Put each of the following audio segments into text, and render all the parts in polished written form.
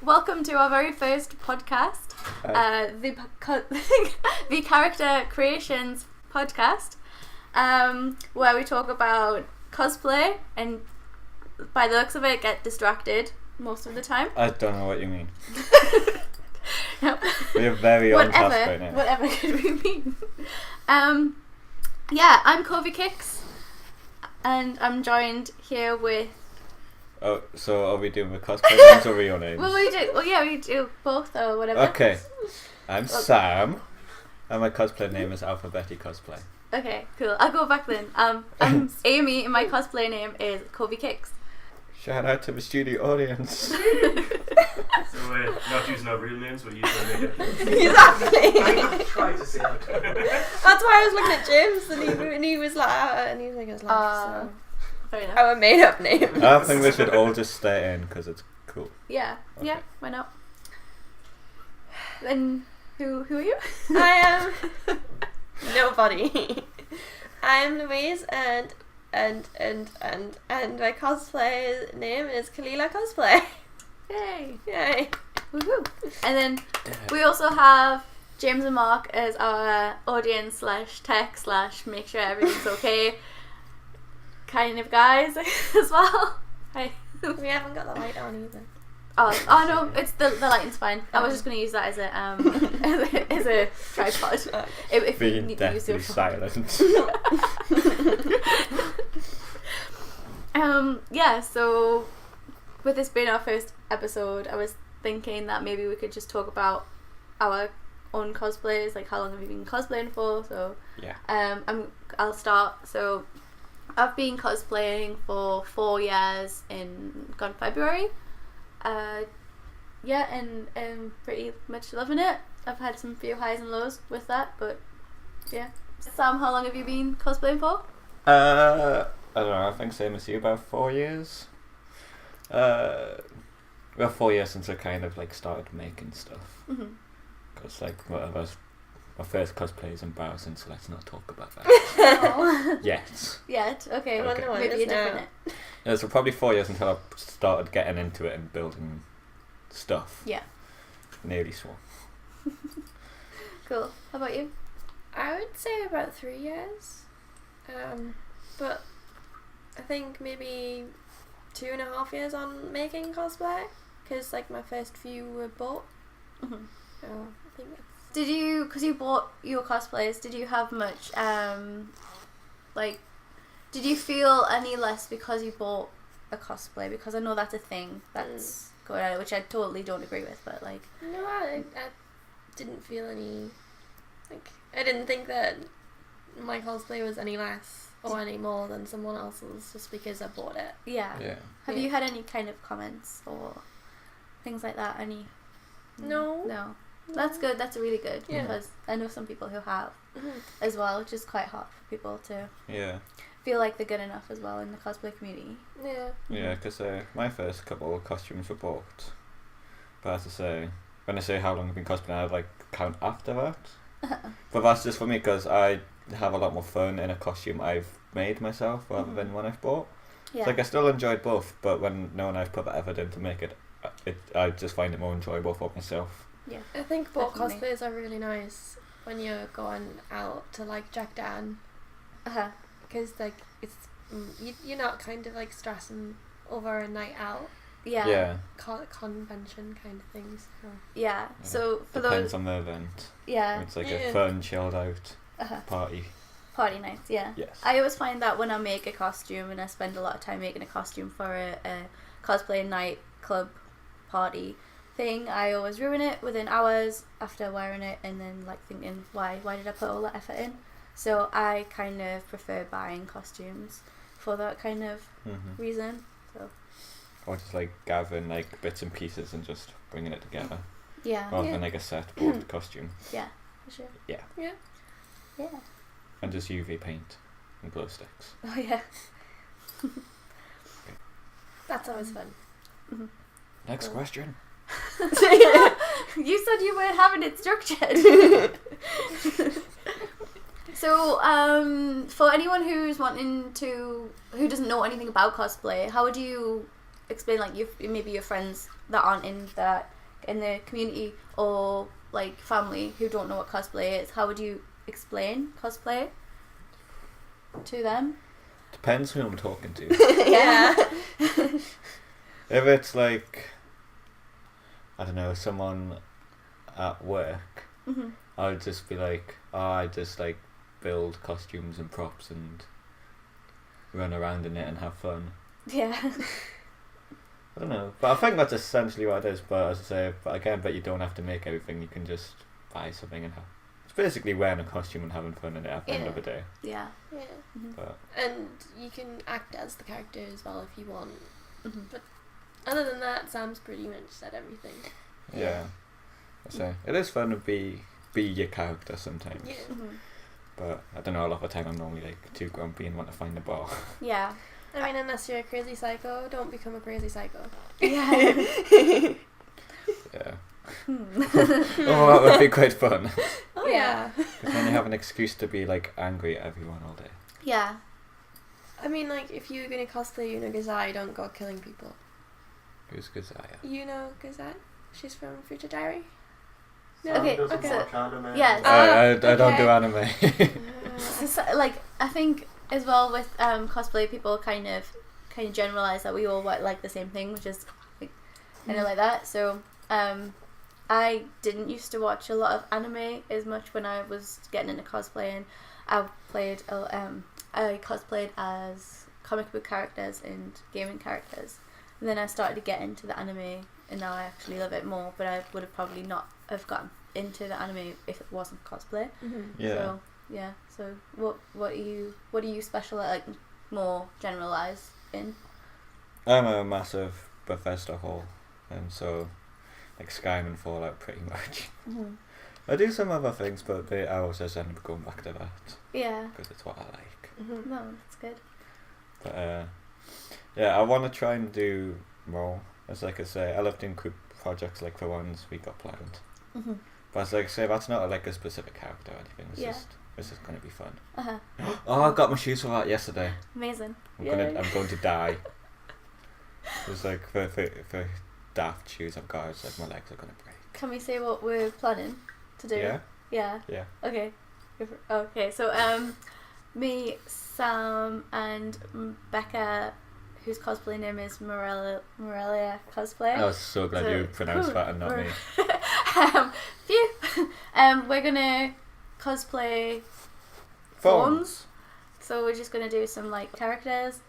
welcome to our very first podcast, the Character Creations podcast, where we talk about cosplay and, by the looks of it, get distracted most of the time. I don't know what you mean. No. We're very on task right now. Whatever could we mean? Yeah, I'm Kobe Kicks, and I'm joined here with... Oh, so are we doing the cosplay names or real names? Well, we do both or whatever. Okay, I'm Sam, and my cosplay name is Alphabetti Cosplay. Okay, cool. I'll go back then. I'm Amy, and my cosplay name is Kobe Kicks. Shout out to the studio audience. So we're not using our real names, we're using our makeup. Exactly. I tried to say that. That's why I was looking at James, and he was like, and he was like, so. Fair enough. Our made-up name. I think we should all just stay in because it's cool. Yeah, Okay. yeah, why not? Then, who are you? I am nobody. I am Louise, and my cosplay name is Kalila Cosplay. Yay! Yay! Woohoo! And then we also have James and Mark as our audience / tech / make sure everything's okay kind of guys as well. Hi. We haven't got the light on either. Oh no, it's the lighting's fine. I was just going to use that as a as a tripod. If you Being need to use deathly your phone. silent. Yeah, so with this being our first episode, I was thinking that maybe we could just talk about our own cosplays, like how long have you been cosplaying for? So Yeah. I'll start. So I've been cosplaying for 4 years gone February. Yeah, and pretty much loving it. I've had some few highs and lows with that, but yeah. Sam, how long have you been cosplaying for? I don't know, I think same as you, about 4 years. Well, 4 years since I kind of like started making stuff. Mm-hmm. Because like my first cosplay is embarrassing, so let's not talk about that. Oh. Yet. Yet, okay. Okay. Well, maybe a different. Yeah, so probably 4 years until I started getting into it and building stuff. Yeah. Nearly swore. Cool. How about you? I would say about 3 years. But I think maybe 2.5 years on making cosplay, because like my first few were bought. Mm-hmm. So I think that's... Did you, because you bought your cosplays, did you have much, did you feel any less because you bought a cosplay? Because I know that's a thing that's going on, which I totally don't agree with, but like... No, I didn't feel any, like, I didn't think that my cosplay was any less or any more than someone else's just because I bought it. Yeah. Yeah. Have you had any kind of comments or things like that? Any? No. No. That's good. That's really good, Yeah. because I know some people who have Mm-hmm. as well, which is quite hard for people to Yeah. feel like they're good enough as well in the cosplay community. Yeah. Yeah, because my first couple of costumes were bought. But I have to say, when I say how long I've been cosplaying, I like count after that. But that's just for me because I have a lot more fun in a costume I've made myself rather than one I've bought. Yeah. It's like I still enjoyed both, but when I've put the effort in to make it, I just find it more enjoyable for myself. Yeah. I think bought Definitely. cosplays are really nice when you're going out to like Jack Dan, because like it's you're not kind of like stressing over a night out Yeah. Yeah. convention kind of things. So. Yeah. So for Depends those, on the event. yeah, It's like Yeah. a fun, chilled out party. party nights. Yeah. Yes. I always find that when I make a costume and I spend a lot of time making a costume for a cosplay night club party thing, I always ruin it within hours after wearing it, and then like thinking, why did I put all that effort in? So I kind of prefer buying costumes for that kind of reason. So Or just like gathering like bits and pieces and just bringing it together yeah, rather than like a set board costume. yeah, for sure. Yeah. Yeah. Yeah. And just UV paint and glow sticks. Oh yeah. That's always fun. Mm-hmm. Next Cool. question. You said you weren't having it structured. So, for anyone who doesn't know anything about cosplay, how would you explain like maybe your friends that aren't in the community or like family who don't know what cosplay is? How would you explain cosplay to them? Depends who I'm talking to. Yeah. If it's like, I don't know, someone at work, Mm-hmm. I'll just be like, oh, I just like build costumes and props and run around in it and have fun. Yeah. I don't know, but I think that's essentially what it is. But as I say, but again, but you don't have to make everything. You can just buy something and have. It's basically wearing a costume and having fun in it at the end of the day. Yeah. Yeah. Mm-hmm. But And you can act as the character as well if you want. Mm-hmm. But other than that, Sam's pretty much said everything. yeah, I say it is fun to be your character sometimes. Yeah. Mm-hmm. But I don't know. A lot of the time, I'm normally like too grumpy and want to find a bar. Yeah. I mean, unless you're a crazy psycho, don't become a crazy psycho. Yeah. Yeah. Hmm. Oh, that would be quite fun. Oh yeah. Because then you have an excuse to be like angry at everyone all day. Yeah. I mean, like, if you're gonna cosplay Yuna Gazai, don't go killing people. Who's Gazaya? You know Gazai? She's from Future Diary? No? Sam Okay, doesn't okay. watch anime. Yeah. I don't okay. do anime. So, like I think as well with cosplay, people kind of generalize that we all like the same thing, which is like, kind of like that. So I didn't used to watch a lot of anime as much when I was getting into cosplaying. I cosplayed as comic book characters and gaming characters, and then I started to get into the anime, and now I actually love it more. But I would have probably not have gotten into the anime if it wasn't cosplay. Mm-hmm. Yeah. So yeah. So what do you specialize, like more generalized in? I'm a massive Bethesda hole, and so like Skyrim and Fallout pretty much. Mm-hmm. I do some other things, but I also end up going back to that Yeah. because it's what I like. Mm-hmm. No, that's good. But yeah, I want to try and do more. As like I say, I love doing group projects like the ones we got planned. Mm-hmm. But as like I say, that's not like a specific character or anything. It's Yeah. just gonna be fun. Uh-huh. Oh, I got my shoes for that yesterday. Amazing. I'm Yay. going to die. It's like for daft shoes I've got. It's like my legs are gonna break. Can we say what we're planning to do? Yeah. Yeah. Yeah. Okay. Okay. So me, Sam, and Becca, whose cosplay name is Morelia Cosplay. I was so glad you pronounced that and not me. Phew. We're gonna cosplay Phones. So we're just gonna do some like characters,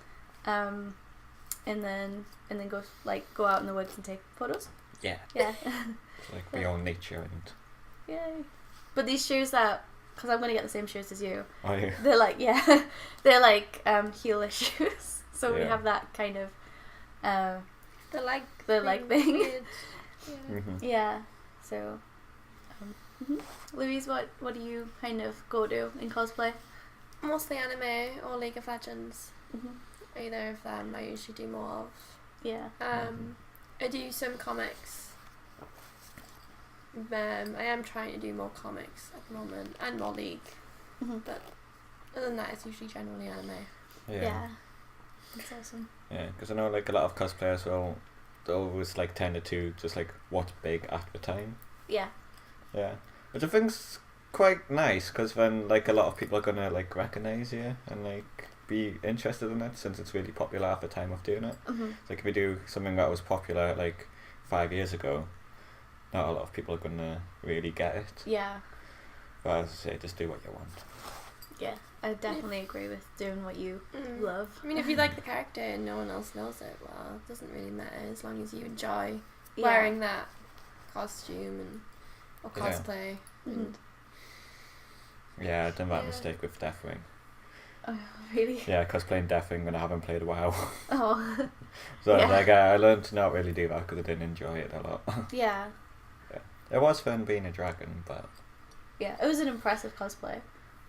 and then go out in the woods and take photos. Yeah. Yeah. It's like we own nature and. Yay. But these shoes because I'm gonna get the same shoes as you. Oh yeah. They're like they're like heelless shoes. So we Yeah. have that kind of The leg thing. weird. Yeah. Mm-hmm. Yeah. So Louise, what do you kind of go to in cosplay? Mostly anime or League of Legends. Mm-hmm. Either of them I usually do more of. Yeah. I do some comics. I am trying to do more comics at the moment and more League. Mm-hmm. But other than that, it's usually generally anime. Yeah. That's awesome. Yeah, because I know like a lot of cosplayers will always like tend to just like what's big at the time. Yeah. Yeah, which I think's quite nice because then like a lot of people are gonna like recognize you and like be interested in it since it's really popular at the time of doing it. Mm-hmm. It's like if we do something that was popular like 5 years ago, not a lot of people are gonna really get it. Yeah. But as I say, just do what you want. Yeah. I definitely agree with doing what you love. I mean, if you like the character and no one else knows it, well, it doesn't really matter as long as you enjoy Yeah. wearing that costume and or Yeah. cosplay. And Yeah, I've done that Yeah. mistake with Deathwing. Oh, really? Yeah, cosplaying Deathwing when I haven't played WoW. Oh. So Yeah. like I learned to not really do that because I didn't enjoy it a lot. Yeah. It was fun being a dragon, but Yeah. It was an impressive cosplay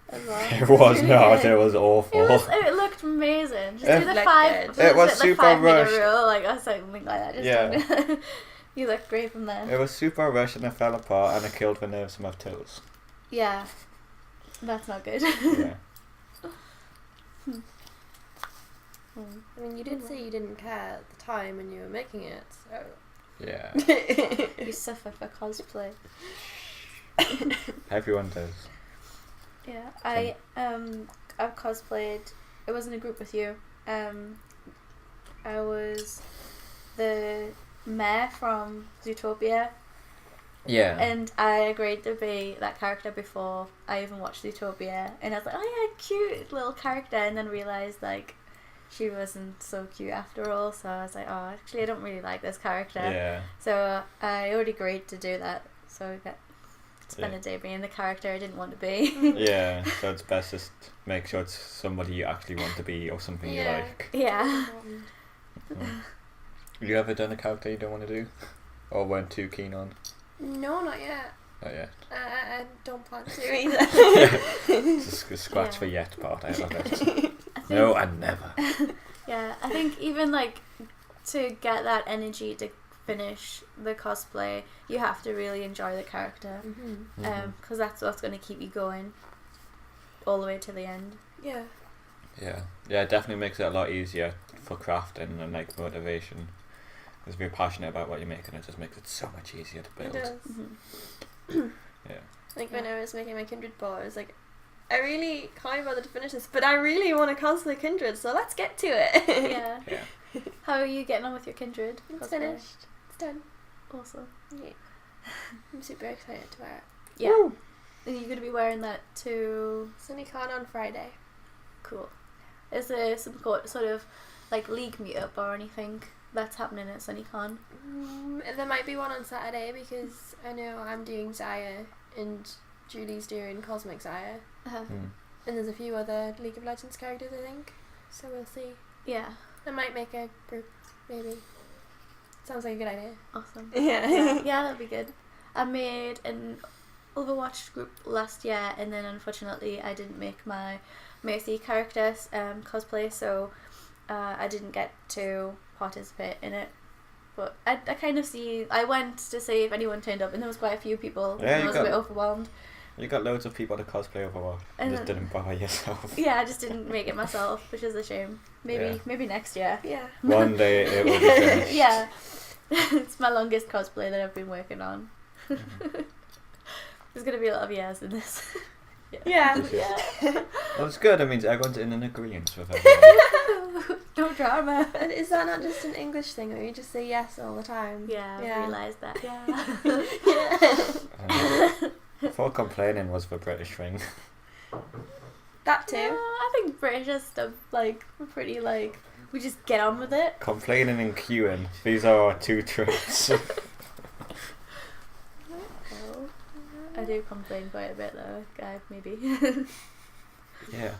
as well. it was not. It was awful. It looked amazing. Just It do the looked 5. good. It was the super 5 minute rushed. rule, like or something like that. Just Yeah. you looked great from there. It was super rushed and it fell apart and it killed the nerves of my toes. Yeah. That's not good. Yeah. I mean, you did say you didn't care at the time when you were making it, so. Yeah. You suffer for cosplay. Everyone does. Yeah, I've cosplayed. It wasn't a group with you. I was the mayor from Zootopia. Yeah. And I agreed to be that character before I even watched Zootopia, and I was like, oh yeah, cute little character, and then realised like she wasn't so cute after all, so I was like, oh, actually I don't really like this character. Yeah. So I already agreed to do that, so I got spend a day being the character I didn't want to be. Yeah, so it's best just make sure it's somebody you actually want to be or something you like. Yeah. Have you ever done a character you don't want to do? Or weren't too keen on? No, not yet. Not yet. I don't plan to either. Just a scratch for yet part, I love it. think, No, and never. Yeah, I think even like to get that energy to finish the cosplay, you have to really enjoy the character, because that's what's going to keep you going all the way to the end. Yeah. Yeah, it definitely makes it a lot easier for crafting and like motivation. Because if you're passionate about what you're making, it just makes it so much easier to build. It does. Yeah. Like when I was making my Kindred ball, I was like, I really can't be bothered to finish this, but I really want to cosplay Kindred, so let's get to it. Yeah. Yeah. How are you getting on with your Kindred? It's cosplay? finished. It's done. Awesome. Yeah. I'm super excited to wear it. Yeah. Woo! And you're going to be wearing that to... SunnyCon on Friday. Cool. Is there some sort of like league meetup or anything that's happening at SunnyCon? There might be one on Saturday because I know I'm doing Zaya and Julie's doing Cosmic Zaya. And there's a few other League of Legends characters, I think. So we'll see. Yeah. I might make a group, maybe. Sounds like a good idea. Awesome. Yeah. Yeah, that'd be good. I made an Overwatch group last year, and then unfortunately I didn't make my Mercy characters cosplay, so I didn't get to participate in it. But I kind of see... I went to see if anyone turned up, and there was quite a few people, Yeah, and I was a bit overwhelmed. You got loads of people to cosplay Overwatch. You just didn't bother yourself. Yeah, I just didn't make it myself, which is a shame. Maybe next year. Yeah. One day it will be finished. Yeah. It's my longest cosplay that I've been working on. There's going to be a lot of years in this. Yeah. Well, it's good. It means everyone's in an agreement with everyone. No drama. Is that not just an English thing, or you just say yes all the time? Yeah, Yeah. I realised that. Yeah. I thought complaining was the British thing. That too. I think British is stuff like we're pretty like we just get on with it. Complaining and queuing. These are our two traits. I do complain quite a bit though, guy, maybe. Yeah.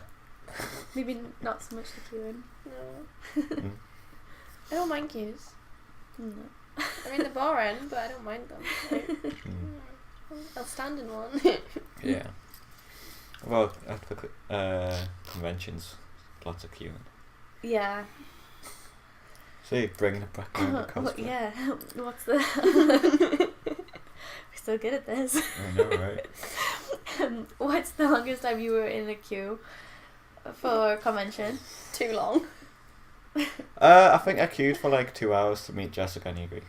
Maybe not so much the queuing. No. I don't mind queues. No. I mean, they're boring, but I don't mind them. I'll stand in one. Yeah. Well, at the conventions, lots of queuing. Yeah. See, bringing it back down to What, cosplay. yeah. What's the... We're so good at this. I know, right? What's the longest time you were in a queue for a convention? Too long. I think I queued for like 2 hours to meet Jessica Negri.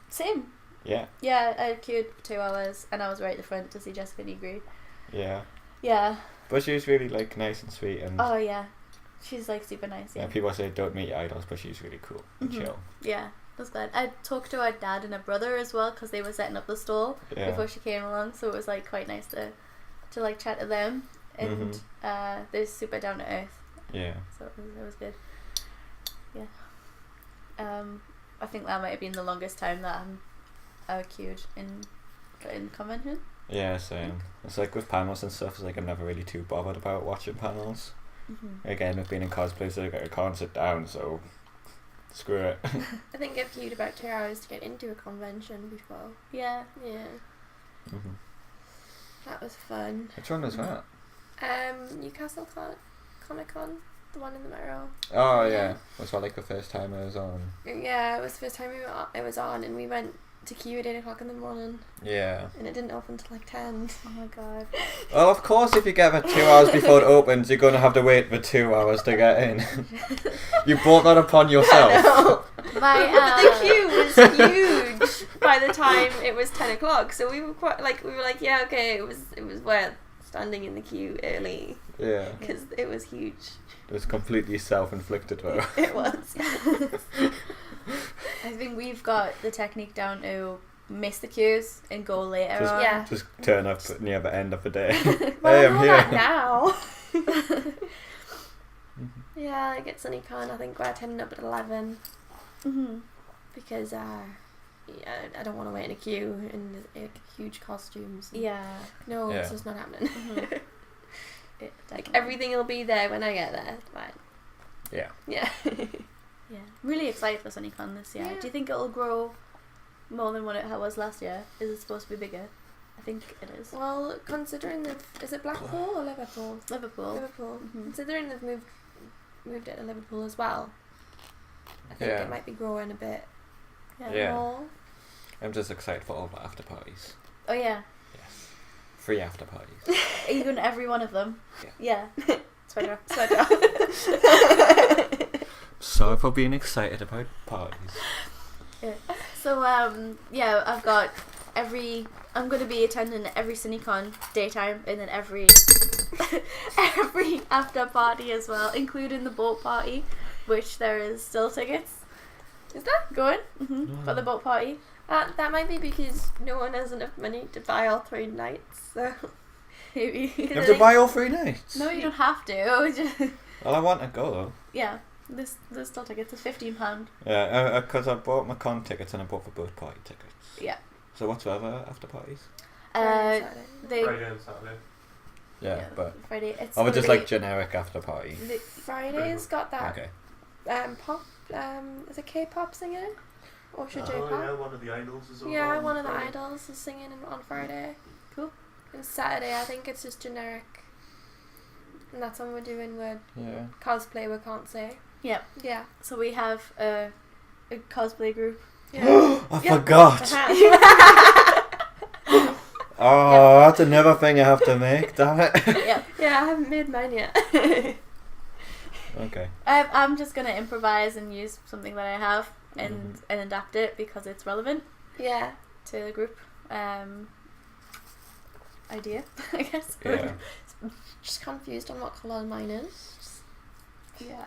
Same. Yeah. Yeah, I queued for 2 hours and I was right at the front to see Jessica Negri. Yeah. Yeah. But she was really like nice and sweet and Oh yeah. She's like super nice. yeah, Yeah. people say don't meet your idols, but she's really cool and chill. Yeah. That's glad. I talked to her dad and her brother as well because they were setting up the stall Yeah. before she came along, so it was like quite nice to like chat to them, and they're super down to earth, Yeah. so it was good. Yeah. I think that might have been the longest time that I queued in convention. Yeah, same. It's like with panels and stuff, it's like I'm never really too bothered about watching panels. Again, with being in cosplay, so I can't sit down, so screw it. I think I've queued about 2 hours to get into a convention before. Yeah. Yeah. That was fun. Which one was that? Newcastle Comic Con, the one in the Metro. Oh yeah, was that like the first time I was on? Yeah, it was the first time it was on, and we went to queue at 8 o'clock in the morning, Yeah. and it didn't open till like 10. Oh my god. Well, of course, if you get there 2 hours before it opens, you're going to have to wait for 2 hours to get in. You brought that upon yourself. My, But the queue was huge by the time it was 10 o'clock, so we were quite like, yeah, okay, it was worth standing in the queue early, Yeah. because it was huge. It was completely self-inflicted though. It was. I think we've got the technique down to miss the queues and go later Just- on. Yeah. Just turn up near the end of the day. Well, Hey, I I'm know here. that now. Yeah, I get SunnyCon. I think we're turning up at 11 Mm-hmm. because yeah, I don't want to wait in a queue in huge costumes. Yeah. No, Yeah. it's just not happening. Mhm. Like everything will be there when I get there. Fine. Yeah. Yeah. Yeah. Really excited for SunnyCon this year. Yeah. Do you think it'll grow more than what it was last year? Is it supposed to be bigger? I think it is. Well, considering is it Blackpool or Liverpool? Liverpool. Liverpool. Mhm. Considering they've moved it to Liverpool as well, I think Yeah. it might be growing a bit Yeah. more. I'm just excited for all the after parties. Oh yeah. Yes. Free after parties. Are you going to every one of them? Yeah. Yeah. Sweater. Sorry for being excited about parties. So yeah, I've got I'm going to be attending every CineCon daytime and then every after party as well, including the boat party, which there is still tickets. Is that? Going for the boat party. That might be because no one has enough money to buy all 3 nights. So Maybe. You have to buy all 3 nights? No, you don't have to. Just- Well, I want to go though. yeah, there's still tickets. It's £15. Yeah, because I bought my con tickets and I bought the boat party tickets. Yeah. So what's the other after parties? Friday and Saturday. They Friday and Saturday. Yeah, but Friday. It's I would just gonna like generic after party. be- Friday's got that Okay. pop. Is it K-pop singer? Or should J-pop? Oh yeah, one of the idols is on. Yeah, on one of the Friday. idols is singing on Friday. Cool. And Saturday, I think it's just generic. And that's when we're doing Yeah. cosplay we can't say. Yeah. Yeah. So we have a cosplay group. Yeah. I forgot. Oh, that's another thing I have to make. Damn it. Yeah. Yeah, I haven't made mine yet. Okay. I'm just gonna improvise and use something that I have and adapt it because it's relevant Yeah. to the group idea, I guess. Yeah. Just confused on what colour mine is. Yeah.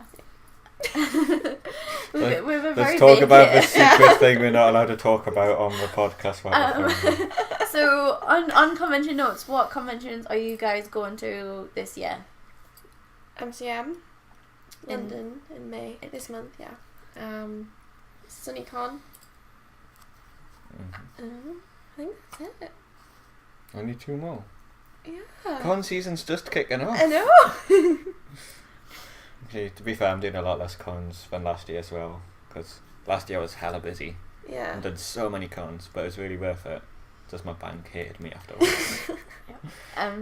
we're very Let's talk big about here. the secret thing we're not allowed to talk about on the podcast. While we're filming. So on convention notes, what conventions are you guys going to this year? MCM. London in May. This month, yeah. SunnyCon. Mhm. I think that's it. Only 2 more. Yeah. Con season's just kicking off. I know. Actually, to be fair, I'm doing a lot less cons than last year as well. Because last year I was hella busy. Yeah. I did so many cons, but it was really worth it. Just my bank hated me afterwards.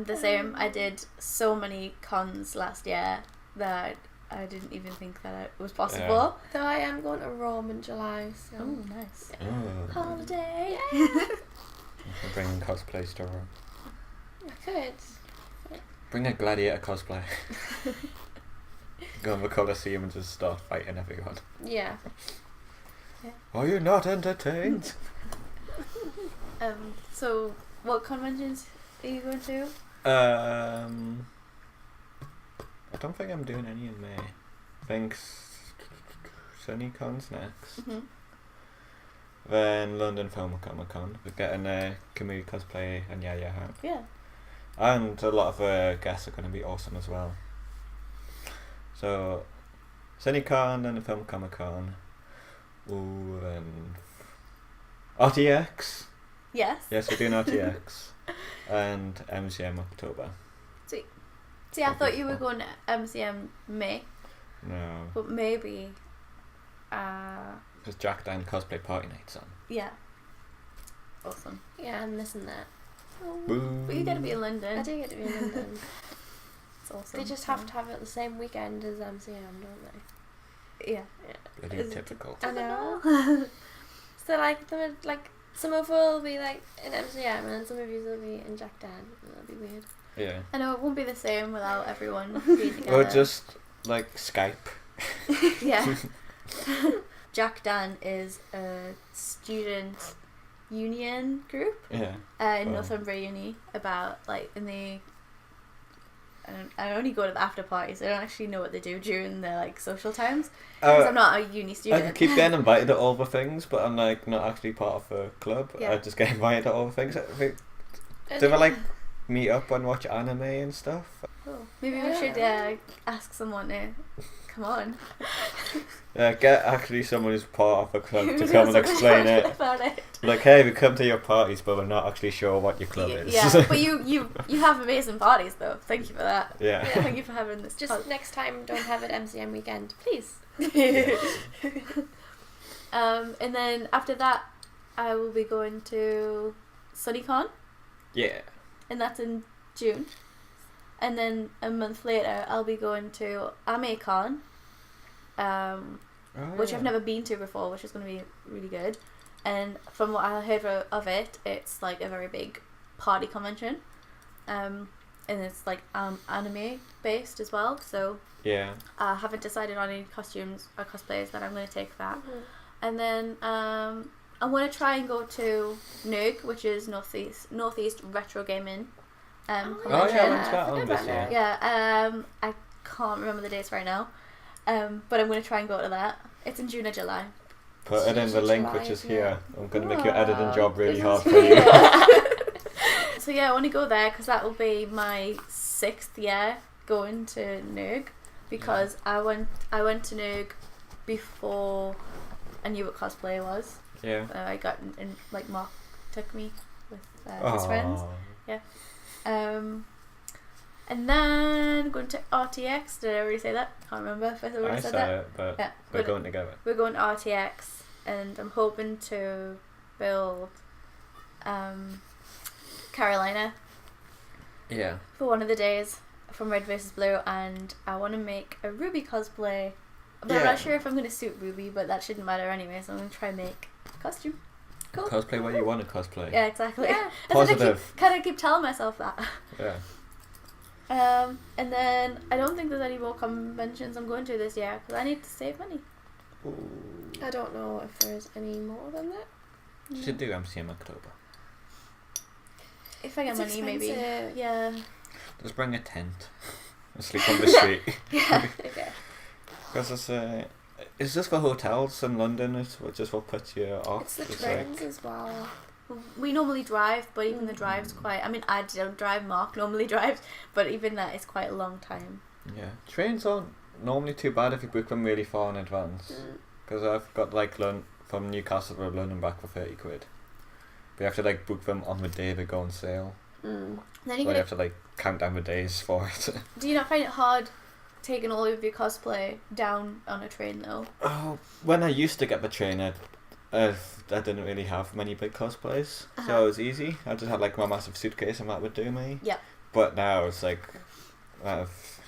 The same. I did so many cons last year that I didn't even think that it was possible. Though I am going to Rome in July, so. Oh, nice. Oh. Holiday. I'm bringing cosplays to Rome. I could. Bring a gladiator cosplay. Go in the Colosseum and just start fighting everyone. Yeah. Are you not entertained? So what conventions are you going to? I don't think I'm doing any in May. I think SunnyCon's next. Mm-hmm. Then London Film Comic Con. We're getting a Kamui cosplay and Yaya hat. Yeah. And a lot of guests are going to be awesome as well. So, SunnyCon, London Film Comic Con. Ooh, and RTX. Yes. Yes, we're doing RTX. And MCM October. See, I thought you were going to MCM May, No. but maybe. Because Jack Dan cosplay party night's on. Yeah. Awesome. Yeah, I'm missing that. Boo. But you get to be in London. I do get to be in London. It's awesome. They just have to have it the same weekend as MCM, don't they? Yeah. Bloody Is it typical. I know. So like Some of will be like in MCM and then some of you will be in Jack Dan. That'll be weird. Yeah. I know it won't be the same without everyone being together. Or just like Skype. Yeah. Jack Dan is a student union group Yeah. in Oh. Northumbria Uni about like in the. I only go to the after parties. I don't actually know what they do during the like social times because I'm not a uni I student. keep getting invited to all the things, but I'm like not actually part of a club. Yeah. I just get invited to all the things. Do they like meet up and watch anime and stuff? Oh, maybe we should ask someone to come on. Yeah, get actually someone who's part of a club Who to come and knows explain it. about it. Like, hey, we come to your parties, but we're not actually sure what your club is. Yeah, but you have amazing parties though. Thank you for that. Yeah. Thank you for having this. Just next time, don't have it MCM weekend, please. And then after that, I will be going to SunnyCon, Yeah. and that's in June. And then a month later, I'll be going to AmeCon, which I've never been to before, which is going to be really good. And from what I heard of it, it's like a very big party convention, and it's like anime based as well. So Yeah. I haven't decided on any costumes or cosplays that I'm going to take for that. Mm-hmm. And then I want to try and go to NERG, which is Northeast Retro Gaming Oh convention. yeah, when's that I on forgot this about year? that. Yeah, I can't remember the dates right now, but I'm going to try and go to that. It's in June or July. Put it in the link, which is Yeah. here. I'm going to make your editing job really This hard is- for you. So yeah, I want to go there because that will be my 6th year going to NERG, because I went to NERG before I knew what cosplay was. Yeah. I got in like Mark took me with his friends. And then going to RTX. Did I already say that? Can't remember if I already I said said that. it, but Yeah, we're going together. We're going to RTX, and I'm hoping to build Carolina Yeah. for one of the days from Red vs Blue, and I want to make a Ruby cosplay. But I'm Yeah. not sure if I'm going to suit Ruby, but that shouldn't matter anyway, so I'm going to try and make a costume. Cool. Cosplay what you want to cosplay. Yeah, exactly. Yeah. Positive. Kind of keep telling myself that. Yeah. And then I don't think there's any more conventions I'm going to this year because I need to save money. Ooh. I don't know if there's any more than that. Should do MCM October. If I get It's money, maybe. expensive. Yeah. Just bring a tent and sleep on the street. Yeah. Okay. Because it's just for hotels in London. It's just what puts you off. It's the It's trains as well. We normally drive, but even the drive's quite. I mean, I don't drive. Mark normally drives, but even that is quite a long time. Yeah, trains aren't normally too bad if you book them really far in advance. Because I've got like from Newcastle to London back for 30 quid. But you have to like book them on the day they go on sale. Then So you you gotta, have to like count down the days for it. do you not find it hard taking all of your cosplay down on a train though? Oh, when I used to get the train, I didn't really have many big cosplays, Uh-huh. so it was easy. I just had like my massive suitcase and that would do me. Yeah. But now it's like I've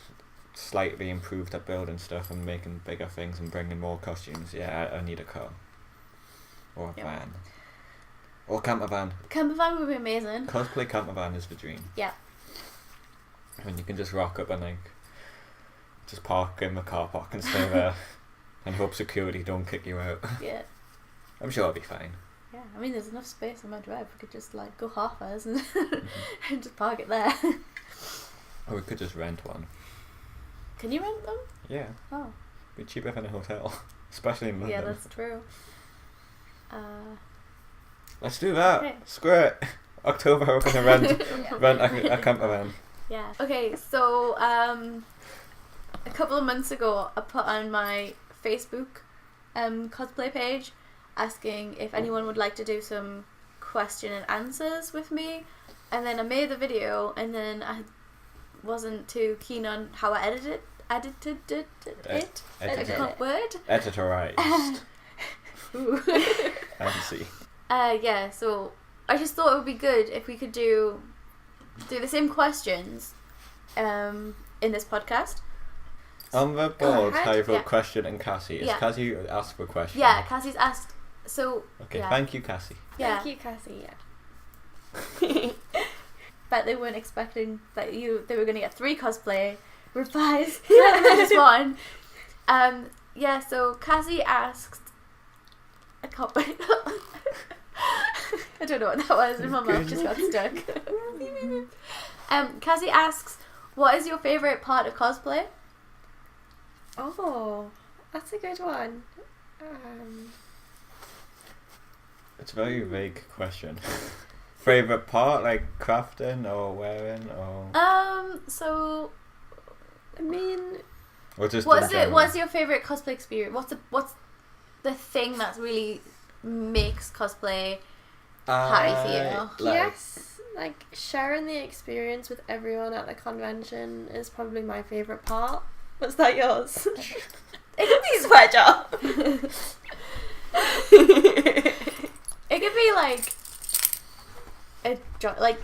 slightly improved at building stuff and making bigger things and bringing more costumes. Yeah, I need a car. Or a Yeah. van. Or camper van. Camper van would be amazing. Cosplay camper van is the dream. Yeah. And you can just rock up and like just park in the car park and stay there and hope security don't kick you out. Yeah. I'm sure I'll be fine. Yeah. I mean, there's enough space on my drive. We could just like go half us and, and just park it there. Or we could just rent one. Can you rent them? Yeah, Oh. be cheaper than a hotel, especially in London. Yeah, that's true. Let's do that. Okay. Screw it. October we're gonna rent a camper van. Yeah. Okay, so a couple of months ago, I put on my Facebook cosplay page asking if anyone would like to do some question and answers with me, and then I made the video, and then I wasn't too keen on how I edited it. I can't word. Editorized. Ooh. Fancy. Yeah, so I just thought it would be good if we could do the same questions in this podcast. On the board, ahead. how you wrote Yeah. question and Cassie. Is Yeah. Cassie who asked for a question? Yeah, Cassie's asked. So Okay, yeah. thank you, Cassie. Yeah. Thank you, Cassie. Yeah. Bet they weren't expecting that they were gonna get 3 cosplay replies rather than just one. Yeah, so Cassie asked, I can't wait. I don't know what that was, and my mouth just got stuck. Cassie asks, what is your favourite part of cosplay? Oh, that's a good one. It's a very vague question. Favorite part, like crafting or wearing or. So I mean, Or just what's your favourite cosplay experience? What's the thing that really makes cosplay happy for you? yes, like sharing the experience with everyone at the convention is probably my favourite part. What's that yours? It could be sweater. It could be like like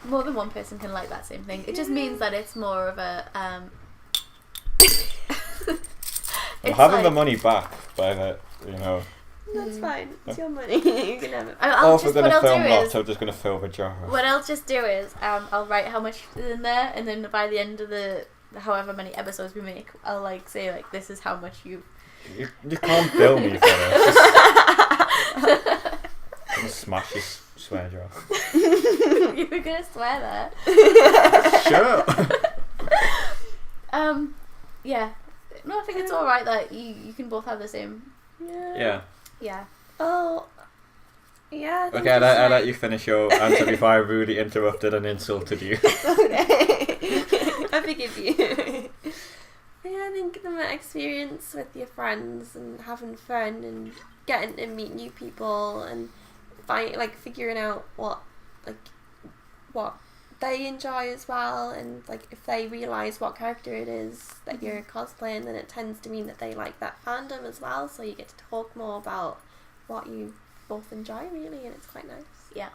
more than one person can like that same thing. It just means that it's more of a I'm it's having like- the money back by the, you know. That's fine. It's your money. You can have it. I'll Or if we're just, going what to I'll film do lots, is I'm just going to fill the jar. what I'll just do is I'll write how much is in there, and then by the end of the however many episodes we make, I'll like say like this is how much you. You can't bill me for this. I'm going to smash this swear jar. You were gonna swear that. Sure. Yeah. No, I think it's all right that you can both have the same. Yeah. Yeah. Oh. Yeah. I think Okay, I it's let you finish your answer before I rudely interrupted and insulted you. Okay. I forgive you. Yeah, I think the experience with your friends and having fun and getting to meet new people and figuring out what they enjoy as well, and like if they realise what character it is that you're cosplaying, then it tends to mean that they like that fandom as well, so you get to talk more about what you both enjoy really, and it's quite nice. Yeah.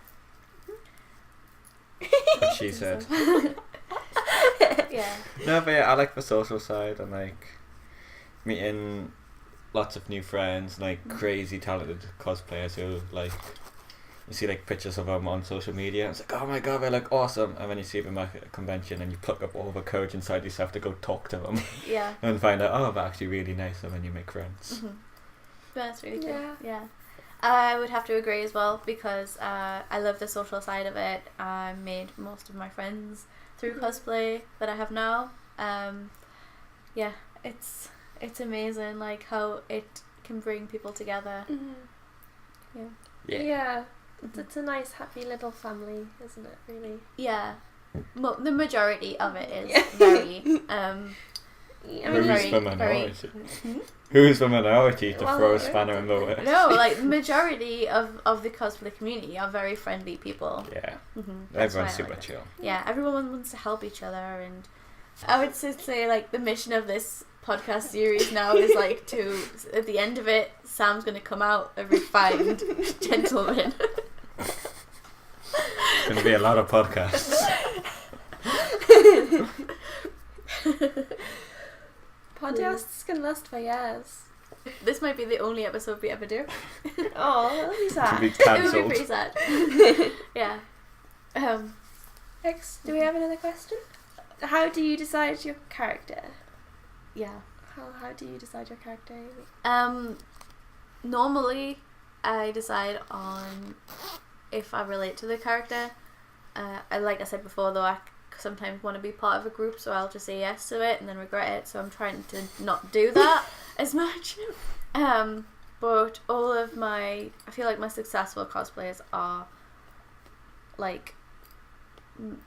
What she said. Yeah. No, but yeah, I like the social side and like meeting lots of new friends, like crazy talented cosplayers who like you see like pictures of them on social media and it's like, oh my god, they're like awesome, and then you see them at a convention and you pluck up all the courage inside yourself to go talk to them Yeah. and find out, oh, they're actually really nice, and then you make friends. Mm-hmm. That's really good. Yeah. Yeah. I would have to agree as well, because I love the social side of it. I made most of my friends through cosplay that I have now. Yeah, it's amazing like how it can bring people together. Mm-hmm. Yeah. Yeah. It's a nice, happy little family, isn't it? Really. Yeah. The majority of it is Yeah. very Yeah, Who's very, the minority? Who's the minority to Well, throw a spanner in the works? No, like majority of the cosplay community are very friendly people. Yeah, Mm-hmm. everyone's super chill. Yeah, everyone wants to help each other, and I would say like the mission of this podcast series now is like to, at the end of it, Sam's gonna come out a refined gentleman. It's going to be a lot of podcasts. Podcasts can last for years. This might be the only episode we ever do. Oh, that'll be To sad. be It would be cancelled. pretty sad. Yeah. Next, do we have another question? How do you decide your character? Yeah. How do you decide your character, Amy? Normally, I decide on if I relate to the character. Like I said before, though, I sometimes want to be part of a group, so I'll just say yes to it and then regret it. So I'm trying to not do that as much. But all of I feel like my successful cosplayers are like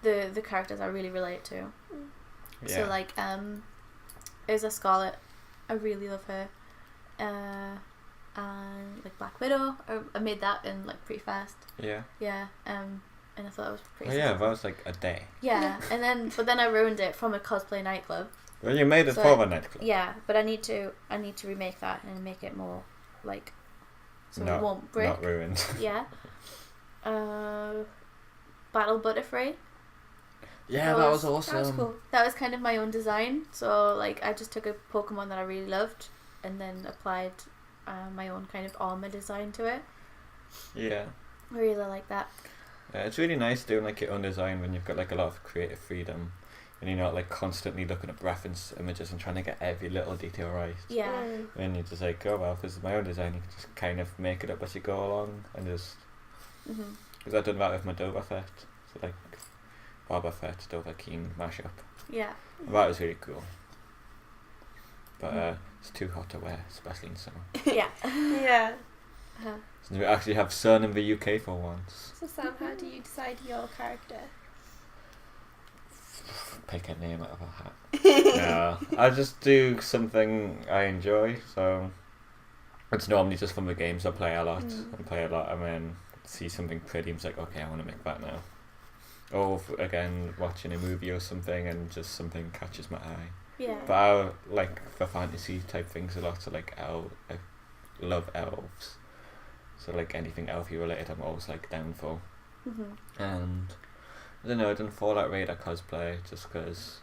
the characters I really relate to. Yeah. So like is a Scarlet, I really love her. And like Black Widow, I made that in like pretty fast. Yeah. Yeah. And I thought it was pretty. Oh yeah, that was like a day. Yeah, and then I ruined it from a cosplay nightclub. Well, you made it So- for the nightclub. Yeah, but I need to remake that and make it more like so No, it won't break. not ruined. Yeah. Battle Butterfree. Yeah, that was awesome. That was cool. That was kind of my own design. So like I just took a Pokemon that I really loved and then applied my own kind of armor design to it. Yeah. I really like that. Yeah, it's really nice doing like your own design when you've got like a lot of creative freedom, and you're not like constantly looking at reference images and trying to get every little detail right. Yeah. Then you're just like, oh well, this is my own design. You can just kind of make it up as you go along, and just because I've done that with my Boba Fett, so like Boba Fett, Dover Keen mashup. Yeah. That was really cool. But it's too hot to wear, especially in summer. Yeah. Yeah. So we actually have sun in the UK for once. So Sam, how do you decide your character? Pick a name out of a hat. No, I just do something I enjoy. So it's normally just from the games I play a lot. And then see something pretty and it's like, okay, I want to make that now. Or again, watching a movie or something and just something catches my eye. Yeah. But I like the fantasy type things a lot. So like I love elves. So like anything elfy related, I'm always like down for. And I don't know, I done Fallout Raider cosplay just because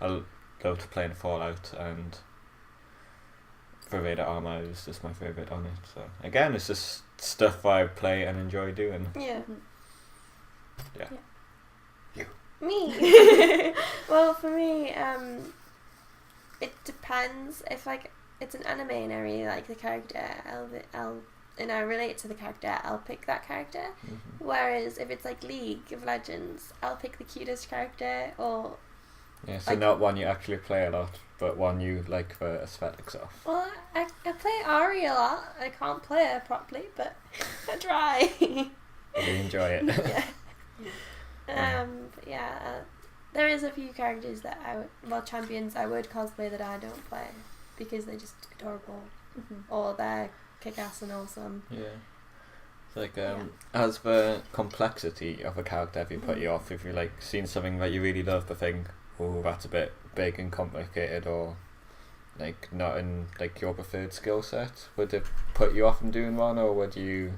I love to play in Fallout, and the Raider armor is just my favourite on it. So again, it's just stuff I play and enjoy doing. Yeah. Yeah. Me. Well, for me, it depends. If like it's an anime and I really like the character, I'll and I relate to the character, I'll pick that character. Whereas if it's like League of Legends, I'll pick the cutest character, or Yeah, so like, not one you actually play a lot, but one you like the aesthetics of. well, I play Ari a lot. I can't play her properly, but I try. You enjoy it. Yeah. But there is a few characters that champions I would cosplay that I don't play because they're just adorable, or they're kick-ass and awesome. Yeah. It's like, has the complexity of a character ever put you off? If you like seen something that you really love but think, oh, that's a bit big and complicated, or like not in like your preferred skill set, would it put you off from doing one, or would you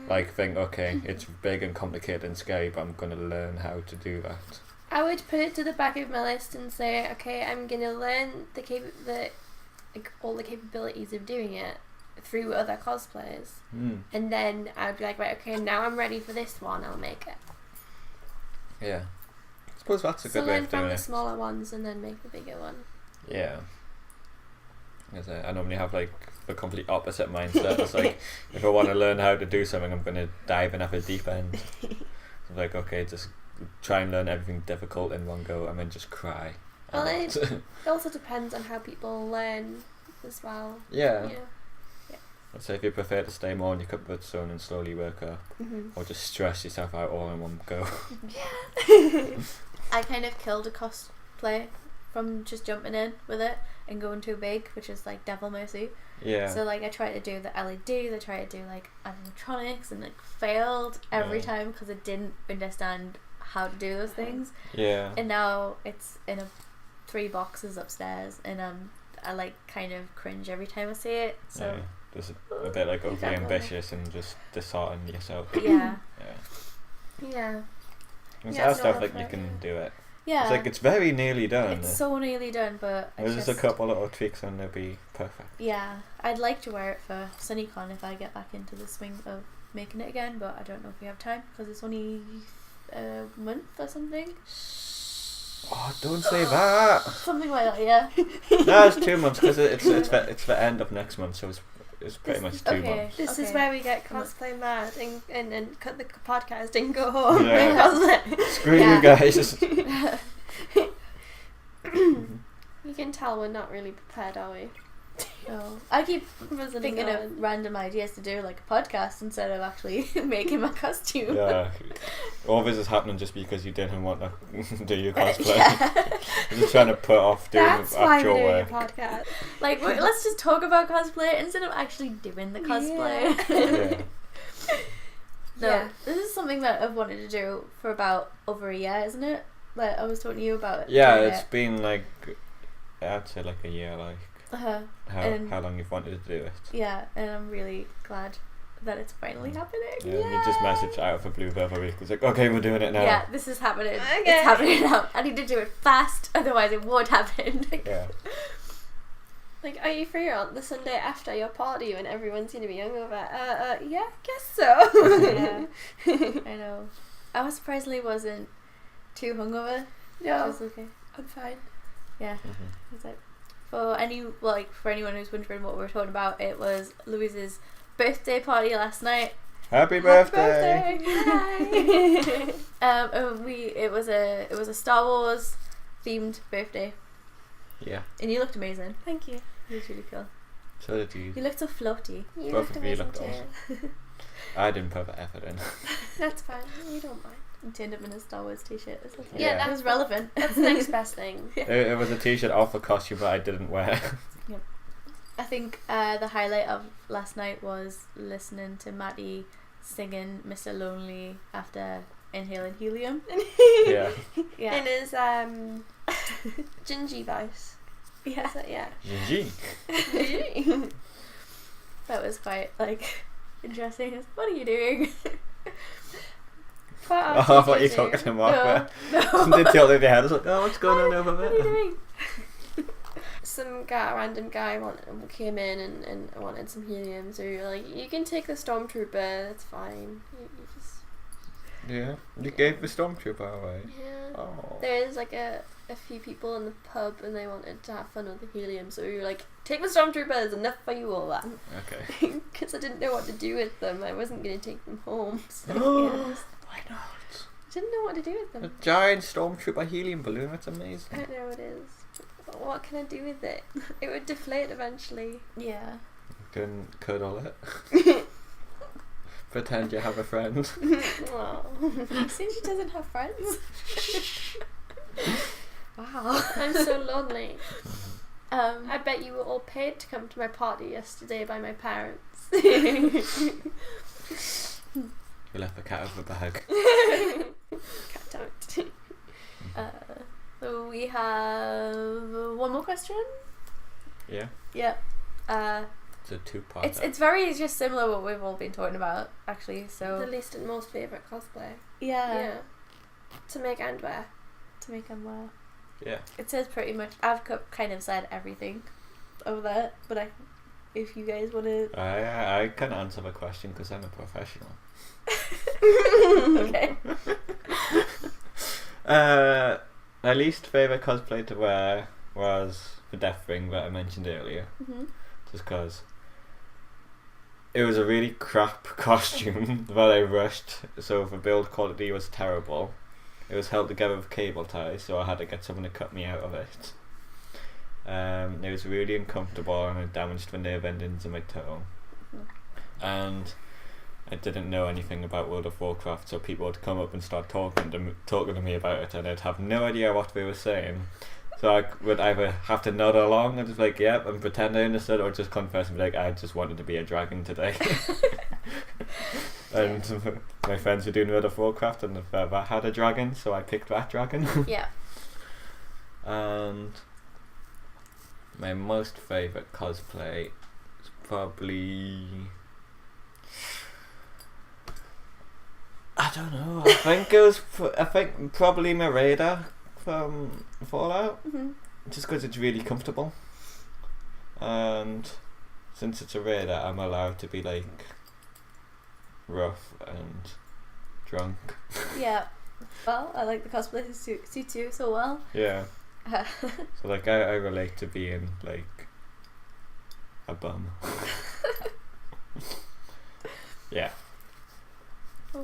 like think, okay, it's big and complicated and scary, but I'm going to learn how to do that? I would put it to the back of my list and say, okay, I'm going to learn all the capabilities of doing it through other cosplays, and then I'd be like, right, okay, now I'm ready for this one, I'll make it. Yeah, I suppose that's a good way learn of doing from the it. smaller ones and then make the bigger one. Yeah. As I normally have like the complete opposite mindset. It's like, if I want to learn how to do something, I'm going to dive in at the deep end. I'm like, okay, just try and learn everything difficult in one go and then just cry. Well, it also depends on how people learn as well. Yeah. I'd say if you prefer to stay more in your comfort zone and slowly work up, or just stress yourself out all in one go. I kind of killed a cosplay from just jumping in with it and going too big, which is like Devil Mercy. Yeah. So like I tried to do the LEDs, I tried to do like animatronics, and it failed every time because I didn't understand how to do those things. Yeah. And now it's in 3 boxes upstairs, and I like kind of cringe every time I see it. So just a bit like overly ambitious and just dishearten yourself. Yeah. Yeah. It's stuff like you can do it. Yeah. It's like it's very nearly done. It's so nearly done, but there's just a couple little tweaks and it'll be perfect. Yeah, I'd like to wear it for SunnyCon if I get back into the swing of making it again, but I don't know if we have time because it's only a month or something. Oh, don't say that. Something like that, yeah. No, it's 2 months because it's the end of next month, so it's pretty much 2 months. This is where we get cosplay mad and cut the podcast and go home. Yeah. Screw you guys. You can tell we're not really prepared, are we? No. I keep thinking of random ideas to do, like a podcast, instead of actually making my costume. Yeah. All this is happening just because you didn't want to do your cosplay. You're just trying to put off doing actual work. Podcast. Like, let's just talk about cosplay instead of actually doing the cosplay. Yeah. No, this is something that I've wanted to do for about over a year, isn't it? Like, I was talking to you about it. Yeah, it's been like, I'd say like a year, like. How long you've wanted to do it. Yeah, and I'm really glad that it's finally happening. Yeah, you just messaged out of the blue the other week. It's like, okay, we're doing it now. Yeah, this is happening. Okay. It's happening now. I need to do it fast, otherwise it won't happen. Yeah. Like, are you free on the Sunday after your party when everyone's going to be hungover? Yeah, I guess so. Yeah. I know. I surprisingly wasn't too hungover. No, Which was okay. I'm fine. Yeah. Mhm. It's like, for anyone who's wondering what we were talking about, it was Louise's birthday party last night. Happy birthday! Yay. It was a Star Wars themed birthday, Yeah, and you looked amazing. Thank you. You looked really cool. so did you. You looked so floaty. You Both looked of you amazing looked too. I didn't put the effort in. That's fine. You don't mind. You turned up in a Star Wars t-shirt. It's okay. Yeah. It was relevant. That's the next best thing. It was a t-shirt off a costume that I didn't wear. I think the highlight of last night was listening to Matty singing Mr. Lonely after inhaling helium. Yeah. Yeah. In his gingy voice. Yeah. Is it? Yeah. GG. That was quite interesting. What are you doing? Oh, I thought you were talking to Mark. No. They tilted their head. I was like, oh, what's going on over What are you there? doing? Some random guy came in and wanted some helium, so you're like, you can take the stormtrooper, that's fine. You just, Yeah, you gave the stormtrooper away. yeah. Oh. There's like a few people in the pub and they wanted to have fun with the helium, so you're like, take the stormtrooper, there's enough for you all that. Okay. Because I didn't know what to do with them, I wasn't going to take them home, so Why not? I didn't know what to do with A them. giant stormtrooper helium balloon, that's I amazing. don't know what it is. But what can I do with it? It would deflate eventually. Yeah. You can cuddle it. Pretend you have a friend. Wow. See, she doesn't have friends. Wow. I'm so lonely. I I bet you were all paid to come to my party yesterday by my parents. You left the cat out of the bag. Cat out. so we have one more question. Yeah. Yep. It's a two-part. It's very just similar what we've all been talking about actually. The So least and most favourite cosplay. yeah, To make and wear. to make them well. Yeah. It says pretty much. I've kind of said everything over that, but if you guys want to. I can answer the question because I'm a professional. Okay. My least favourite cosplay to wear was the death ring that I mentioned earlier. Mm-hmm. Just because it was a really crap costume that I rushed, so the build quality was terrible. It was held together with cable ties, so I had to get someone to cut me out of it. It was really uncomfortable and it damaged the nerve endings in my toe. And I didn't know anything about World of Warcraft, so people would come up and start talking to me about it, and I'd have no idea what they were saying. So I would either have to nod along and just be like, yep, and pretend I understood, or just confess and be like, I just wanted to be a dragon today. And my friends were doing World of Warcraft and that had a dragon, so I picked that dragon. Yeah. And my most favourite cosplay is probably... I don't know. I think it was. I think probably my Raider from Fallout, Mm-hmm. just because it's really comfortable, and since it's a Raider, I'm allowed to be like rough and drunk. Yeah. Well, I like the cosplay suits you so well. Yeah. So like I relate to being like a bum. Yeah. Yeah.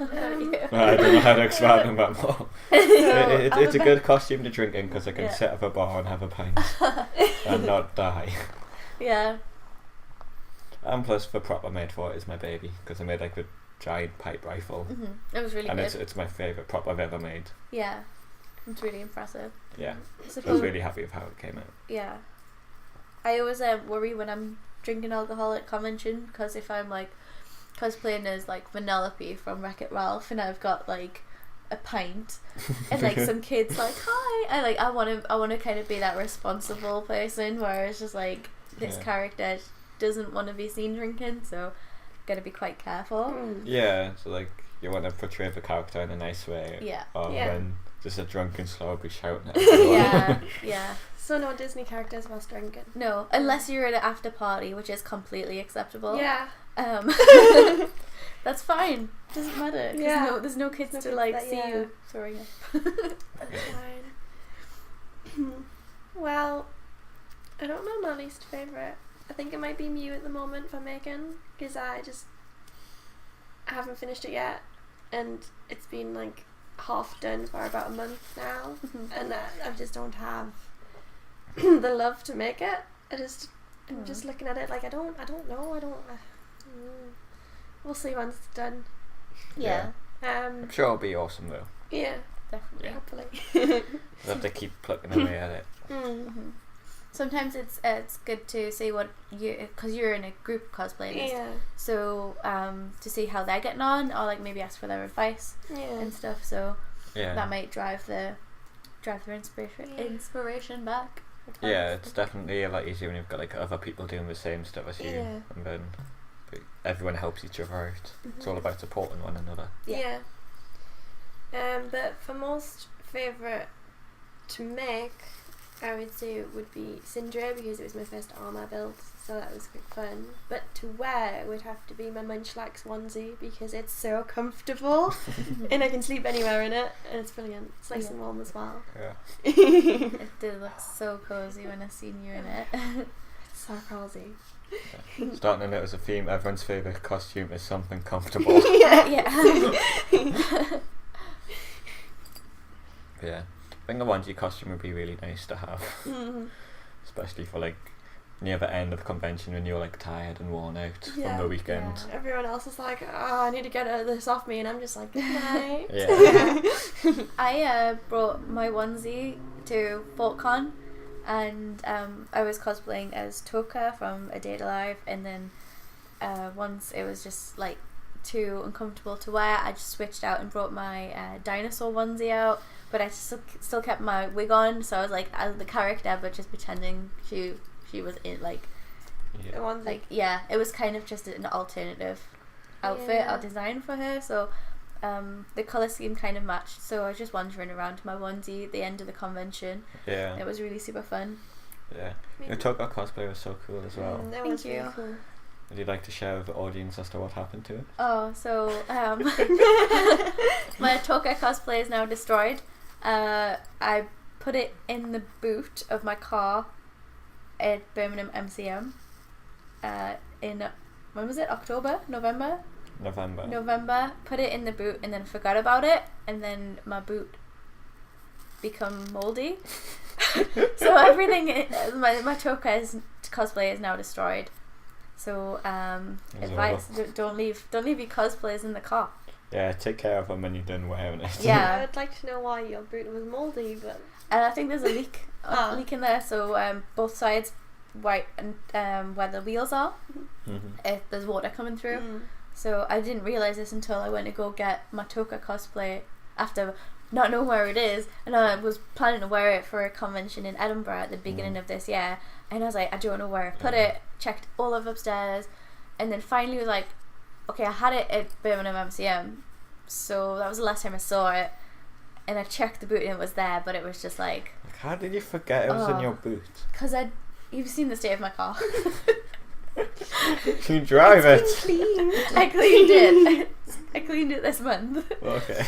I don't know how to expand on that more. It's a good costume to drink in because I can Yeah. sit at a bar and have a pint and not die. Yeah. And plus, the prop I made for it is my baby because I made like a giant pipe rifle, Mm-hmm. It was really and good. it's my favourite prop I've ever made. Yeah. It's really impressive. Yeah, I so I was really happy with how it came out. Yeah. I always worry when I'm drinking alcohol at convention because if I'm like cosplaying as like Vanellope from Wreck-It Ralph and I've got like a pint and like some kids like hi and like I want to kind of be that responsible person where it's just like this Yeah. character doesn't want to be seen drinking, so gotta be quite careful. Yeah, so like you want to portray the character in a nice way. Yeah. Or Yeah. when Just a drunken slob shouting at everyone. Yeah, yeah. So no Disney characters whilst drinking. No, unless you're at an after party, which is completely acceptable. Yeah. That's fine. Doesn't matter. 'Cause Yeah. there's no kids No to kids like that- see yeah. you throwing up. That's fine. Well, I don't know my least favourite. I think it might be Mew at the moment for making, because I haven't finished it yet, and it's been like half done for about a month now, and I just don't have the love to make it. I'm just looking at it like I don't know. We'll see once it's done. Yeah, I'm sure it'll be awesome though. Yeah, definitely. hopefully. We'll have to keep plucking away at it. Mm-hmm. Sometimes it's good to see what because you're in a group cosplaying this. Yeah. So to see how they're getting on, or like maybe ask for their advice Yeah. and stuff. So Yeah. that might drive their inspiration Yeah. inspiration back. Yeah, it's definitely a lot easier when you've got like other people doing the same stuff as you, Yeah. and then everyone helps each other out. It's all about supporting one another. Yeah. But for most favourite to make, I would say it would be Sindri, because it was my first armour build, so that was quite fun. But to wear it would have to be my Munchlax onesie, because it's so comfortable and I can sleep anywhere in it, and it's brilliant. It's nice and warm as well. Yeah. It did look so cozy when I seen you in it. It's so cozy. Starting to notice a theme. Everyone's favourite costume is something comfortable. Yeah. Yeah. I think the onesie costume would be really nice to have. Mm. Especially for like near the end of the convention when you're like tired and worn out Yeah. from the weekend. Yeah. Everyone else is like, oh, I need to get this off me, and I'm just like, good night. Yeah. I brought my onesie to FortCon, and I was cosplaying as Toka from A Day to Live, and then once it was just like too uncomfortable to wear, I just switched out and brought my dinosaur onesie out, but I still kept my wig on, so I was like as the character, but just pretending she was in The Yeah. ones like yeah, it was kind of just an alternative outfit Yeah. or design for her, so the colour scheme kind of matched, so I was just wandering around my onesie at the end of the convention. Yeah. It was really super fun. Yeah. Your Toka cosplay was so cool as well. That Thank was really you. cool. Would you like to share with the audience as to what happened to it? Oh, so my Toka cosplay is now destroyed. I put it in the boot of my car at Birmingham MCM in, when was it, November, put it in the boot and then forgot about it, and then my boot become moldy. So everything, my Toka cosplay is now destroyed. So advice, don't leave your cosplays in the car. Yeah, take care of them when you're done wearing it. Yeah. I would like to know why your boot was mouldy, but And I think there's a leak in there, so both sides white and where the wheels are, Mm-hmm. there's water coming through. So I didn't realise this until I went to go get my Toka cosplay after not knowing where it is, and I was planning to wear it for a convention in Edinburgh at the beginning of this year, and I was like, I don't know where I put it, checked all of upstairs, and then finally was like, okay, I had it at Birmingham MCM, so that was the last time I saw it, and I checked the boot and it was there, but it was just like, How did you forget it was in your boot? because you've seen the state of my car. Can you drive it? I cleaned it. I cleaned it this month. Okay.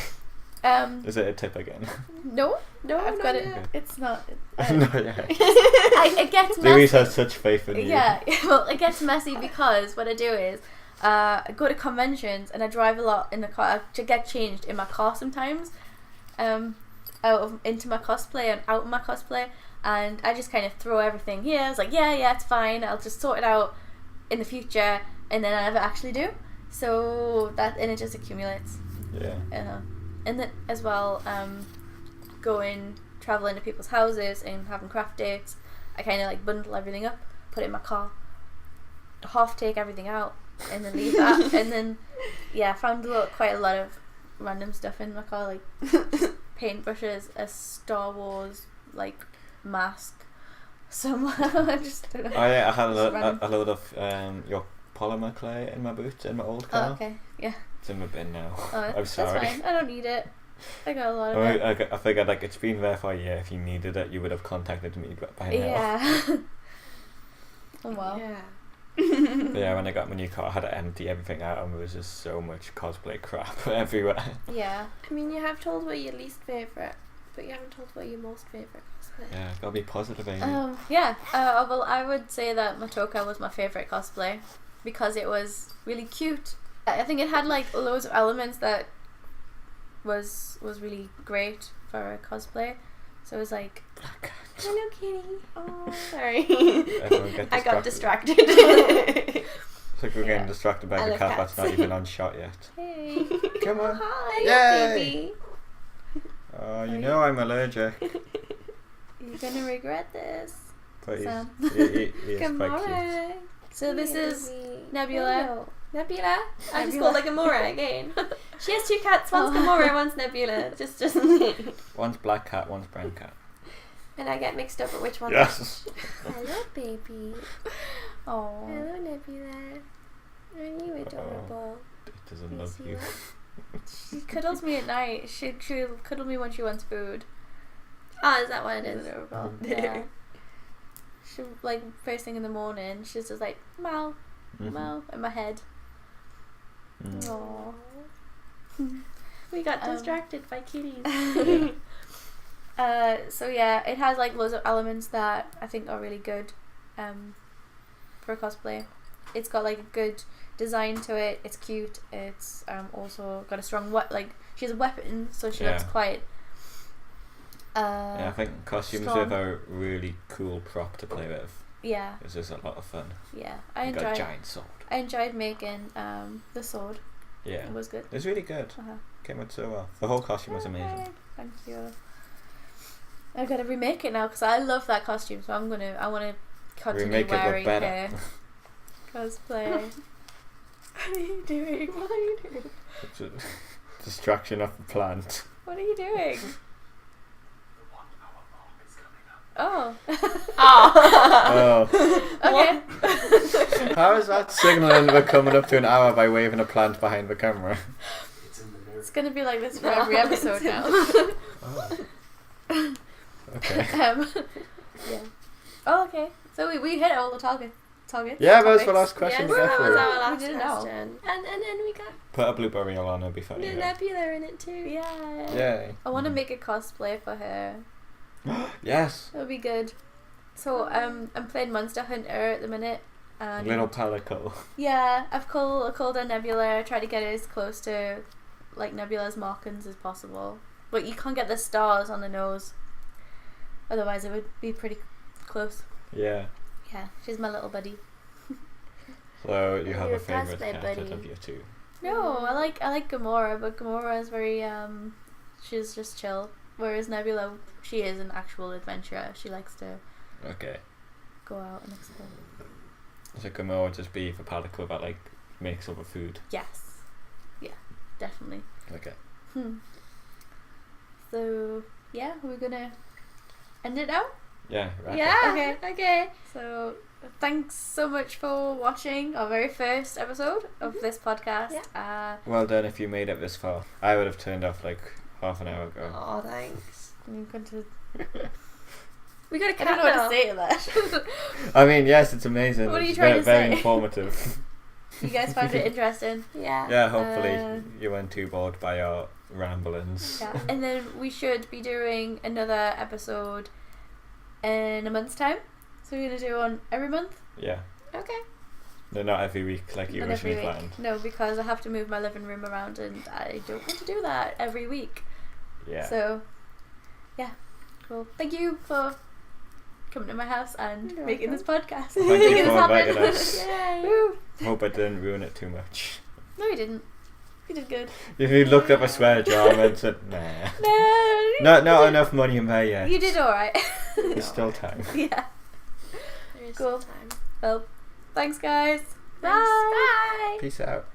Is it a tip again? No, no, I've not got it. yet. It's not. No, yeah. It gets Louise messy. has such faith in you. Yeah, well, it gets messy because what I do is I go to conventions and I drive a lot in the car. I get changed in my car sometimes, into my cosplay and out of my cosplay, and I just kind of throw everything here. I was like, yeah, it's fine. I'll just sort it out in the future, and then I never actually do. So and it just accumulates. Yeah. And then as well, traveling to people's houses and having craft dates, I kind of like bundle everything up, put it in my car, half take everything out, and then leave that. And then, I found quite a lot of random stuff in my car, like paintbrushes, a Star Wars like mask, I just don't know. Oh yeah, I had Just a load of your polymer clay in my boot in my old car. Oh, okay, yeah. It's in my bin now. Oh, I'm that's sorry. fine. I don't need it. I got a lot of it. I figured like it's been there for a year. If you needed it, you would have contacted me by now. Yeah. Oh wow. Yeah. But yeah, when I got my new car, I had to empty everything out, and there was just so much cosplay crap everywhere. Yeah. I mean, you have told what your least favourite, but you haven't told what your most favourite cosplay. Yeah, gotta be positive, Amy. Yeah. Well, I would say that Matoka was my favourite cosplay because it was really cute. I think it had like loads of elements that was really great for a cosplay. So it was like, Black cat. Hello, kitty. Oh, sorry. Everyone get I got distracted. distracted. It's like we're getting distracted by I the love cat that's cats. not even on shot yet. hey. Come on. Hi, Yay. baby. Oh, you know I'm allergic. You're gonna regret this. But Sam. he is Good quite cute. morning. So this is Baby. Nebula. Hello. Nebula? I just Nebula. called her Gamora again. She has two cats. One's Oh. Gamora, one's Nebula. Just One's black cat, one's brown cat. and I get mixed up at which one. Yes. Hello, baby. Oh. Hello, Nebula. Are you adorable? It doesn't Yes, love you. are. She cuddles me at night. She'll cuddle me when she wants food. Oh, is that what it It's is? adorable. Yeah. She like first thing in the morning. She's just like meow, Mhm. meow in my head. Mm. Aww. We got Um, distracted by kitties. So yeah, it has like loads of elements that I think are really good for cosplay. It's got like a good design to it. It's cute. It's also got a strong she has a weapon, so she looks Yeah. quite. Yeah, I think costumes strong. with a really cool prop to play with. Yeah, It's just a lot of fun. yeah. I You got a enjoyed. giant sword. I enjoyed making the sword. Yeah. It was good. It was really good. Uh-huh. Came out so well. The whole costume was Okay, amazing. thank you. I've got to remake it now because I love that costume. So I want to continue Remake it, but wearing better. her cosplay. What are you doing? What are you doing? It's a distraction of the plant. What are you doing? Oh. Oh. Oh. Okay. How is that signaling we're coming up to an hour by waving a plant behind the camera? It's in the mirror. It's gonna be like this for every episode now. Oh. Okay. Yeah. Oh, okay. So we hit all the targets. Yeah, that was the topics. last question Yes, we that got was through. our last didn't know. question. And then we got Put a blooper reel on, it'll be funny. the Yeah. Nebula in it too. Yeah. Yay. I want to make a cosplay for her. Yes. That would be good. So I'm playing Monster Hunter at the minute. And Little pelicle. yeah, I called her Nebula. I try to get it as close to like Nebula's markings as possible. But you can't get the stars on the nose. Otherwise it would be pretty close. Yeah. Yeah, she's my little buddy. So you have Your a favourite cosplay cat buddy. out of you two? No, I like Gamora, but Gamora is very she's just chill. Whereas Nebula, she is an actual adventurer. She likes to Okay. go out and explore. So Gamora would just be the pelicle that like makes other food. Yes. Yeah, definitely. Okay. So yeah, we're gonna end it now. Yeah. Right. Yeah. Okay. So thanks so much for watching our very first episode of this podcast. Well done if you made it this far. I would have turned off like half an hour ago. Oh, thanks. I'm going to, We got a I cat don't know what now. to say to that. I mean, yes, it's amazing. What are you It's trying to very say? informative. You guys found it interesting. Yeah. Yeah, hopefully Uh, you weren't too bored by our ramblings. Yeah. And then we should be doing another episode in a month's time. So we're gonna do one every month. Yeah. Okay. No, not every week like you Not every originally week. planned. No, because I have to move my living room around and I don't want to do that every week. Yeah. So, yeah. Well, thank you for coming to my house and You're making this podcast. Thank Making you this for happen. inviting us. Yay. Woo. Hope I didn't ruin it too much. No, you didn't. You did good. If you looked up a swear jar and said, nah. No. Not enough money in there yet. You did alright. There's still time. Yeah. There is Cool. some time. Well, thanks guys. Thanks. Bye. Peace out.